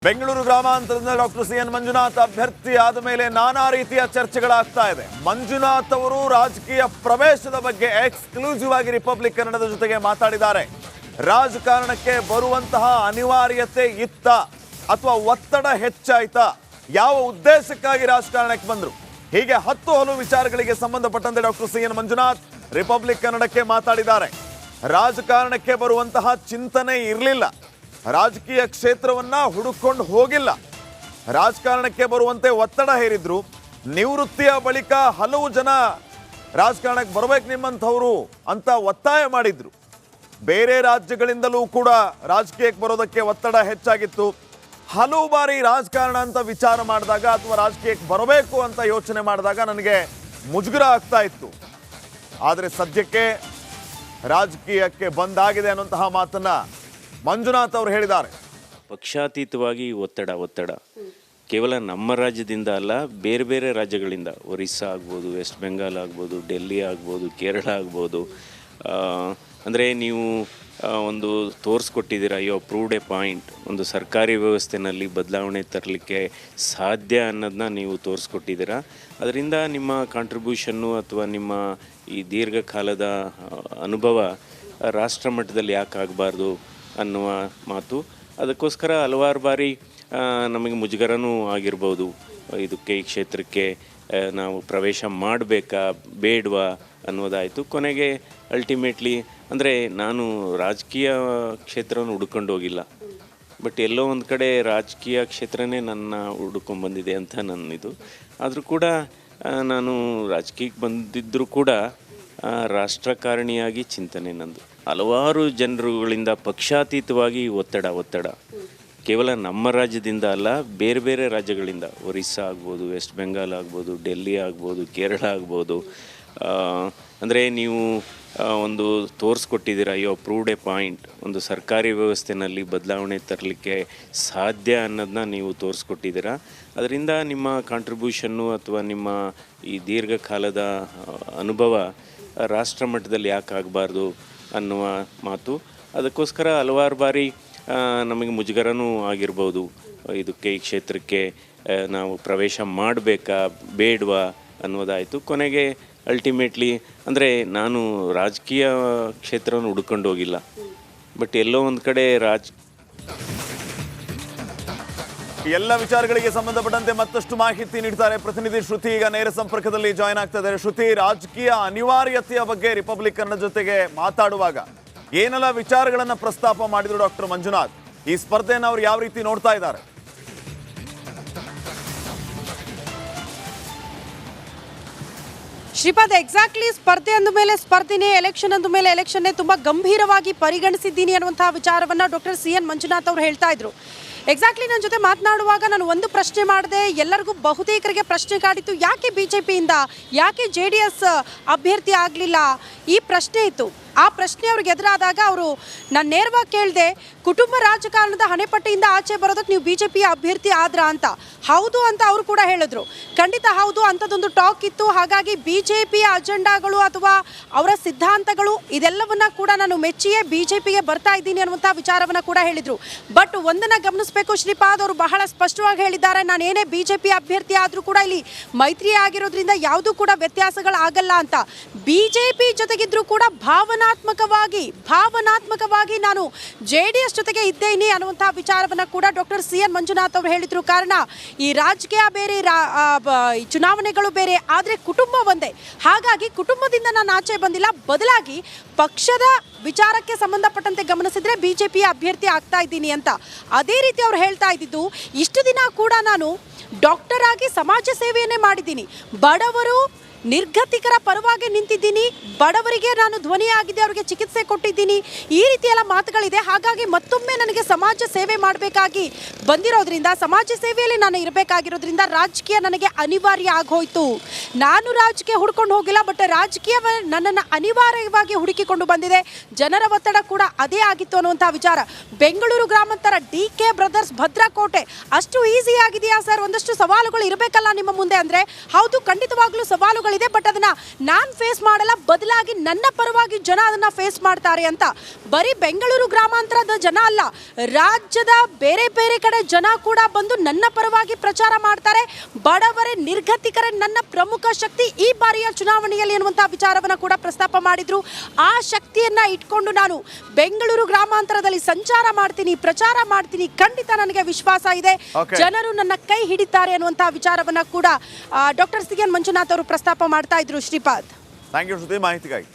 ಬೆಂಗಳೂರು ಗ್ರಾಮಾಂತರದ doctor CN Manjunath ಅಭ್ಯರ್ಥಿ ಆದ ಮೇಲೆ ನಾನಾ ರೀತಿಯ ಚರ್ಚೆಗಳಾಗ್ತಾ ಇದೆ. ಮಂಜುನಾಥ್ ಅವರು ರಾಜಕೀಯ ಪ್ರವೇಶದ ಬಗ್ಗೆ ಎಕ್ಸ್ಕ್ಲೂಸಿವ್ ಆಗಿ ರಿಪಬ್ಲಿಕ್ ಕನ್ನಡದ ಜೊತೆಗೆ ಮಾತಾಡಿದ್ದಾರೆ. ರಾಜಕಾರಣಕ್ಕೆ ಬರುವಂತಹ ಅನಿವಾರ್ಯತೆ ಇತ್ತ ಅಥವಾ ಒತ್ತಡ ಹೆಚ್ಚಾಯ್ತಾ, ಯಾವ ಉದ್ದೇಶಕ್ಕಾಗಿ ರಾಜಕಾರಣಕ್ಕೆ ಬಂದ್ರು, ಹೀಗೆ 10 ಹಲವು ವಿಚಾರಗಳಿಗೆ ಸಂಬಂಧಪಟ್ಟಂತೆ ಡಾಕ್ಟರ್ ಸಿಎನ್ ಮಂಜುನಾಥ್ ರಿಪಬ್ಲಿಕ್ ಕನ್ನಡಕ್ಕೆ ಮಾತಾಡಿದ್ದಾರೆ. ರಾಜಕಾರಣಕ್ಕೆ ಬರುವಂತಹ ಚಿಂತನೆ ಇರಲಿಲ್ಲ, ರಾಜಕೀಯ ಕ್ಷೇತ್ರವನ್ನ ಹುಡುಕೊಂಡು ಹೋಗಿಲ್ಲ, ರಾಜಕಾರಣಕ್ಕೆ ಬರುವಂತೆ ಒತ್ತಡ ಹೇರಿದ್ರು. ನಿವೃತ್ತಿಯ ಬಳಿಕ ಹಲವು ಜನ ರಾಜಕಾರಣಕ್ಕೆ ಬರಬೇಕು ನಿಮ್ಮಂಥವ್ರು ಅಂತ ಒತ್ತಾಯ ಮಾಡಿದ್ರು. ಬೇರೆ ರಾಜ್ಯಗಳಿಂದಲೂ ಕೂಡ ರಾಜಕೀಯಕ್ಕೆ ಬರೋದಕ್ಕೆ ಒತ್ತಡ ಹೆಚ್ಚಾಗಿತ್ತು. ಹಲವು ಬಾರಿ ರಾಜಕಾರಣ ಅಂತ ವಿಚಾರ ಮಾಡಿದಾಗ ಅಥವಾ ರಾಜಕೀಯಕ್ಕೆ ಬರಬೇಕು ಅಂತ ಯೋಚನೆ ಮಾಡಿದಾಗ ನನಗೆ ಮುಜುಗರ ಆಗ್ತಾ ಇತ್ತು. ಆದರೆ ಸದ್ಯಕ್ಕೆ ರಾಜಕೀಯಕ್ಕೆ ಬಂದಾಗಿದೆ ಅನ್ನುವಂತಹ ಮಾತನ್ನ ಮಂಜುನಾಥ್ ಅವರು ಹೇಳಿದ್ದಾರೆ. ಪಕ್ಷಾತೀತವಾಗಿ ಒತ್ತಡ ಕೇವಲ ನಮ್ಮ ರಾಜ್ಯದಿಂದ ಅಲ್ಲ, ಬೇರೆ ಬೇರೆ ರಾಜ್ಯಗಳಿಂದ, ಒರಿಸ್ಸಾ ಆಗ್ಬೋದು, ವೆಸ್ಟ್ ಬೆಂಗಾಲ್ ಆಗ್ಬೋದು, ಡೆಲ್ಲಿ ಆಗ್ಬೋದು, ಕೇರಳ ಆಗ್ಬೋದು. ಅಂದರೆ ನೀವು ಒಂದು ತೋರಿಸ್ಕೊಟ್ಟಿದ್ದೀರಾ, ಯು ಪ್ರೂವ್ಡ್ ಎ ಪಾಯಿಂಟ್. ಒಂದು ಸರ್ಕಾರಿ ವ್ಯವಸ್ಥೆಯಲ್ಲಿ ಬದಲಾವಣೆ ತರಲಿಕ್ಕೆ ಸಾಧ್ಯ ಅನ್ನೋದನ್ನ ನೀವು ತೋರಿಸ್ಕೊಟ್ಟಿದ್ದೀರಾ. ಅದರಿಂದ ನಿಮ್ಮ ಕಾಂಟ್ರಿಬ್ಯೂಷನ್ನು ಅಥವಾ ನಿಮ್ಮ ಈ ದೀರ್ಘಕಾಲದ ಅನುಭವ ರಾಷ್ಟ್ರ ಮಟ್ಟದಲ್ಲಿ ಯಾಕೆ ಆಗಬಾರ್ದು ಅನ್ನುವ ಮಾತು. ಅದಕ್ಕೋಸ್ಕರ ಹಲವಾರು ಬಾರಿ ನಮಗೆ ಮುಜುಗರನೂ ಆಗಿರ್ಬೋದು. ಇದಕ್ಕೆ ಈ ಕ್ಷೇತ್ರಕ್ಕೆ ನಾವು ಪ್ರವೇಶ ಮಾಡಬೇಕಾ ಬೇಡವಾ ಅನ್ನೋದಾಯಿತು. ಕೊನೆಗೆ ಅಲ್ಟಿಮೇಟ್ಲಿ ಅಂದರೆ ನಾನು ರಾಜಕೀಯ ಕ್ಷೇತ್ರವನ್ನು ಹುಡ್ಕೊಂಡು ಹೋಗಿಲ್ಲ, ಬಟ್ ಎಲ್ಲೋ ಒಂದು ಕಡೆ ರಾಜಕೀಯ ಕ್ಷೇತ್ರನೇ ನನ್ನ ಹುಡ್ಕೊಂಡ್ಬಂದಿದೆ ಅಂತ ನನ್ನಿದು. ಆದರೂ ಕೂಡ ನಾನು ರಾಜಕೀಯಕ್ಕೆ ಬಂದಿದ್ದರೂ ಕೂಡ ರಾಷ್ಟ್ರಕಾರಣಿಯಾಗಿ ಚಿಂತನೆ ನಂದು. ಹಲವಾರು ಜನರುಗಳಿಂದ ಪಕ್ಷಾತೀತವಾಗಿ ಒತ್ತಡ ಕೇವಲ ನಮ್ಮ ರಾಜ್ಯದಿಂದ ಅಲ್ಲ, ಬೇರೆ ಬೇರೆ ರಾಜ್ಯಗಳಿಂದ, ಒರಿಸ್ಸಾ ಆಗ್ಬೋದು, ವೆಸ್ಟ್ ಬೆಂಗಾಲ್ ಆಗ್ಬೋದು, ಡೆಲ್ಲಿ ಆಗ್ಬೋದು, ಕೇರಳ ಆಗ್ಬೋದು. ಅಂದರೆ ನೀವು ಒಂದು ತೋರಿಸ್ಕೊಟ್ಟಿದ್ದೀರಾ, ಯು ಪ್ರೂವ್ಡ್ ಎ ಪಾಯಿಂಟ್. ಒಂದು ಸರ್ಕಾರಿ ವ್ಯವಸ್ಥೆಯಲ್ಲಿ ಬದಲಾವಣೆ ತರಲಿಕ್ಕೆ ಸಾಧ್ಯ ಅನ್ನೋದನ್ನ ನೀವು ತೋರಿಸ್ಕೊಟ್ಟಿದ್ದೀರಾ. ಅದರಿಂದ ನಿಮ್ಮ ಕಾಂಟ್ರಿಬ್ಯೂಷನ್ನು ಅಥವಾ ನಿಮ್ಮ ಈ ದೀರ್ಘಕಾಲದ ಅನುಭವ ರಾಷ್ಟ್ರ ಮಟ್ಟದಲ್ಲಿ ಯಾಕೆ ಆಗಬಾರ್ದು ಅನ್ನುವ ಮಾತು. ಅದಕ್ಕೋಸ್ಕರ ಹಲವಾರು ಬಾರಿ ನಮಗೆ ಮುಜುಗರನೂ ಆಗಿರ್ಬೋದು. ಇದಕ್ಕೆ ಈ ಕ್ಷೇತ್ರಕ್ಕೆ ನಾವು ಪ್ರವೇಶ ಮಾಡಬೇಕಾ ಬೇಡವಾ ಅನ್ನೋದಾಯಿತು. ಕೊನೆಗೆ ಅಲ್ಟಿಮೇಟ್ಲಿ ಅಂದರೆ ನಾನು ರಾಜಕೀಯ ಕ್ಷೇತ್ರವನ್ನು ಹುಡ್ಕೊಂಡು ಹೋಗಿಲ್ಲ, ಬಟ್ ಎಲ್ಲೋ ಒಂದು ಕಡೆ ಎಲ್ಲ ವಿಚಾರಗಳಿಗೆ ಸಂಬಂಧಪಟ್ಟಂತೆ ಮತ್ತಷ್ಟು ಮಾಹಿತಿ ನೀಡ್ತಾರೆ ಪ್ರತಿನಿಧಿ ಶ್ರುತಿ. ಈಗ ನೇರ ಸಂಪರ್ಕದಲ್ಲಿ ಜಾಯ್ನ್ ಆಗ್ತಾ ಇದ್ದಾರೆ. ಶ್ರುತಿ, ರಾಜಕೀಯ ಅನಿವಾರ್ಯತೆಯ ಬಗ್ಗೆ ರಿಪಬ್ಲಿಕ್ ಕನ್ನಡ ಜೊತೆಗೆ ಮಾತಾಡುವಾಗ ಏನೆಲ್ಲ ವಿಚಾರಗಳನ್ನ ಪ್ರಸ್ತಾಪ ಮಾಡಿದ್ರು ಡಾಕ್ಟರ್ ಮಂಜುನಾಥ್? ಈ ಸ್ಪರ್ಧೆಯನ್ನು ಅವ್ರು ಯಾವ ರೀತಿ ನೋಡ್ತಾ ಇದ್ದಾರೆ? ಶ್ರೀಪಾದ್, ಎಕ್ಸಾಕ್ಟ್ಲಿ ಸ್ಪರ್ಧೆ ಅಂದ ಮೇಲೆ ಸ್ಪರ್ಧೆನೇ, ಎಲೆಕ್ಷನ್ ಅಂದ ಮೇಲೆ ಎಲೆಕ್ಷನ್ನೇ ತುಂಬ ಗಂಭೀರವಾಗಿ ಪರಿಗಣಿಸಿದ್ದೀನಿ ಅನ್ನುವಂತಹ ವಿಚಾರವನ್ನು ಡಾಕ್ಟರ್ ಸಿಎನ್ ಮಂಜುನಾಥ್ ಅವರು ಹೇಳ್ತಾ ಇದ್ರು. ಎಕ್ಸಾಕ್ಟ್ಲಿ ನನ್ನ ಜೊತೆ ಮಾತನಾಡುವಾಗ ನಾನು ಒಂದು ಪ್ರಶ್ನೆ ಮಾಡಿದೆ, ಎಲ್ಲರಿಗೂ ಬಹುತೇಕರಿಗೆ ಪ್ರಶ್ನೆ ಕಾಡಿತ್ತು, ಯಾಕೆ BJPಯಿಂದ ಯಾಕೆ JDS ಅಭ್ಯರ್ಥಿ ಆಗಲಿಲ್ಲ, ಈ ಪ್ರಶ್ನೆ ಇತ್ತು. ಆ ಪ್ರಶ್ನೆ ಅವ್ರಿಗೆ ಎದುರಾದಾಗ ನಾನು ನೇರವಾಗಿ ಕೇಳಿದೆ, ಕುಟುಂಬ ರಾಜಕಾರಣದ ಹಣೆಪಟ್ಟಿಯಿಂದ ಆಚೆ ಬರೋದಕ್ಕೆ ನೀವು BJP ಅಭ್ಯರ್ಥಿ ಆದ್ರಾ ಅಂತ. ಹೌದು ಅಂತ ಅವರು ಕೂಡ ಹೇಳಿದ್ರು. ಖಂಡಿತ ಹೌದು, ಅಂಥದ್ದೊಂದು ಟಾಕ್ ಇತ್ತು. ಹಾಗಾಗಿ BJP ಅಜೆಂಡಾಗಳು ಅಥವಾ ಅವರ ಸಿದ್ಧಾಂತಗಳು ಇದೆಲ್ಲವನ್ನ ಕೂಡ ನಾನು ಮೆಚ್ಚಿಯೇ BJPಗೆ ಬರ್ತಾ ಇದ್ದೀನಿ ಅನ್ನುವಂಥ ವಿಚಾರವನ್ನು ಕೂಡ ಹೇಳಿದರು. ಬಟ್ ಒಂದನ್ನು ಗಮನಿಸಬೇಕು ಶ್ರೀಪಾದ್, ಅವರು ಬಹಳ ಸ್ಪಷ್ಟವಾಗಿ ಹೇಳಿದ್ದಾರೆ, ನಾನೇನೇ BJP ಅಭ್ಯರ್ಥಿ ಆದರೂ ಕೂಡ ಇಲ್ಲಿ ಮೈತ್ರಿ ಆಗಿರೋದ್ರಿಂದ ಯಾವುದೂ ಕೂಡ ವ್ಯತ್ಯಾಸಗಳಾಗಲ್ಲ ಅಂತ. BJP ಜೊತೆಗಿದ್ರೂ ಕೂಡ ಭಾವನಾತ್ಮಕವಾಗಿ ನಾನು JDS ಜೊತೆಗೆ ಇದ್ದೇನೆ ಅನ್ನುವಂತಹ ವಿಚಾರವನ್ನು ಕೂಡ ಡಾಕ್ಟರ್ ಸಿಎನ್ ಮಂಜುನಾಥ್ ಅವರು ಹೇಳಿದರು. ಕಾರಣ ಈ ರಾಜಕೀಯ ಬೇರೆ, ಚುನಾವಣೆಗಳು ಬೇರೆ, ಆದರೆ ಕುಟುಂಬ ಒಂದೇ. ಹಾಗಾಗಿ ಕುಟುಂಬದಿಂದ ನಾನು ಆಚೆ ಬಂದಿಲ್ಲ, ಬದಲಾಗಿ ಪಕ್ಷದ ವಿಚಾರಕ್ಕೆ ಸಂಬಂಧಪಟ್ಟಂತೆ ಗಮನಿಸಿದ್ರೆ BJP ಅಭ್ಯರ್ಥಿ ಆಗ್ತಾ ಇದ್ದೀನಿ ಅಂತ. ಅದೇ ರೀತಿ ಅವ್ರು ಹೇಳ್ತಾ ಇದ್ದಿದ್ದು, ಇಷ್ಟು ದಿನ ಕೂಡ ನಾನು ಡಾಕ್ಟರ್ ಆಗಿ ಸಮಾಜ ಸೇವೆಯನ್ನೇ ಮಾಡಿದ್ದೀನಿ, ಬಡವರು ನಿರ್ಗತಿಕರ ಪರವಾಗಿ ನಿಂತಿದ್ದೀನಿ, ಬಡವರಿಗೆ ನಾನು ಧ್ವನಿಯಾಗಿದ್ದೆ, ಅವರಿಗೆ ಚಿಕಿತ್ಸೆ ಕೊಟ್ಟಿದ್ದೀನಿ, ಈ ರೀತಿ ಎಲ್ಲ ಮಾತುಗಳಿದೆ. ಹಾಗಾಗಿ ಮತ್ತೊಮ್ಮೆ ನನಗೆ ಸಮಾಜ ಸೇವೆ ಮಾಡಬೇಕಾಗಿ ಬಂದಿರೋದ್ರಿಂದ, ಸಮಾಜ ಸೇವೆಯಲ್ಲಿ ನಾನು ಇರಬೇಕಾಗಿರೋದ್ರಿಂದ ರಾಜಕೀಯ ನನಗೆ ಅನಿವಾರ್ಯ ಆಗೋಯ್ತು. ನಾನು ರಾಜಕೀಯ ಹುಡ್ಕೊಂಡು ಹೋಗಿಲ್ಲ, ಬಟ್ ರಾಜಕೀಯ ನನ್ನನ್ನು ಅನಿವಾರ್ಯವಾಗಿ ಹುಡುಕಿಕೊಂಡು ಬಂದಿದೆ. ಜನರ ಒತ್ತಡ ಕೂಡ ಅದೇ ಆಗಿತ್ತು ಅನ್ನುವಂಥ ವಿಚಾರ. ಬೆಂಗಳೂರು ಗ್ರಾಮಾಂತರ DK ಬ್ರದರ್ಸ್ ಭದ್ರಕೋಟೆ ಅಷ್ಟು ಈಸಿ ಆಗಿದೆಯಾ ಸರ್? ಒಂದಷ್ಟು ಸವಾಲುಗಳು ಇರಬೇಕಲ್ಲ ನಿಮ್ಮ ಮುಂದೆ. ಅಂದರೆ ಹೌದು, ಖಂಡಿತವಾಗ್ಲೂ ಸವಾಲುಗಳಿದೆ, ಬಟ್ ಅದನ್ನು ನಾನು ಫೇಸ್ ಮಾಡಲ್ಲ, ಬದಲಾಗಿ ನನ್ನ ಪರವಾಗಿ ಜನ ಅದನ್ನು ಫೇಸ್ ಮಾಡ್ತಾರೆ ಅಂತ. ಬರೀ ಬೆಂಗಳೂರು ಗ್ರಾಮಾಂತರದ ಜನ ಅಲ್ಲ, ರಾಜ್ಯದ ಬೇರೆ ಬೇರೆ ಕಡೆ ಜನ ಕೂಡ ಬಂದು ನನ್ನ ಪರವಾಗಿ ಪ್ರಚಾರ ಮಾಡ್ತಾರೆ. ಬಡವರೇ, ನಿರ್ಗತಿಕರೇ ನನ್ನ ಪ್ರಮುಖ ಶಕ್ತಿ ಈ ಬಾರಿಯ ಚುನಾವಣೆಯಲ್ಲಿ ಅನ್ನುವಂಥ ವಿಚಾರವನ್ನು ಕೂಡ ಪ್ರಸ್ತಾಪ ಮಾಡಿದ್ರು. ಆ ಶಕ್ತಿಯನ್ನ ಇಟ್ಕೊಂಡು ನಾನು ಬೆಂಗಳೂರು ಗ್ರಾಮಾಂತರದಲ್ಲಿ ಸಂಚಾರ ಮಾಡ್ತೀನಿ, ಪ್ರಚಾರ ಮಾಡ್ತೀನಿ. ಖಂಡಿತ ನನಗೆ ವಿಶ್ವಾಸ ಇದೆ, ಜನರು ನನ್ನ ಕೈ ಹಿಡಿತಾರೆ ಅನ್ನುವಂಥ ವಿಚಾರವನ್ನ ಕೂಡ ಡಾಕ್ಟರ್ CN ಮಂಜುನಾಥ್ ಅವರು ಪ್ರಸ್ತಾಪ ಮಾಡ್ತಾ ಇದ್ರು. ಶ್ರೀಪಾದ್, ಥ್ಯಾಂಕ್ ಯು ಶ್ರುತಿ ಮಾಹಿತಿಗಾಗಿ.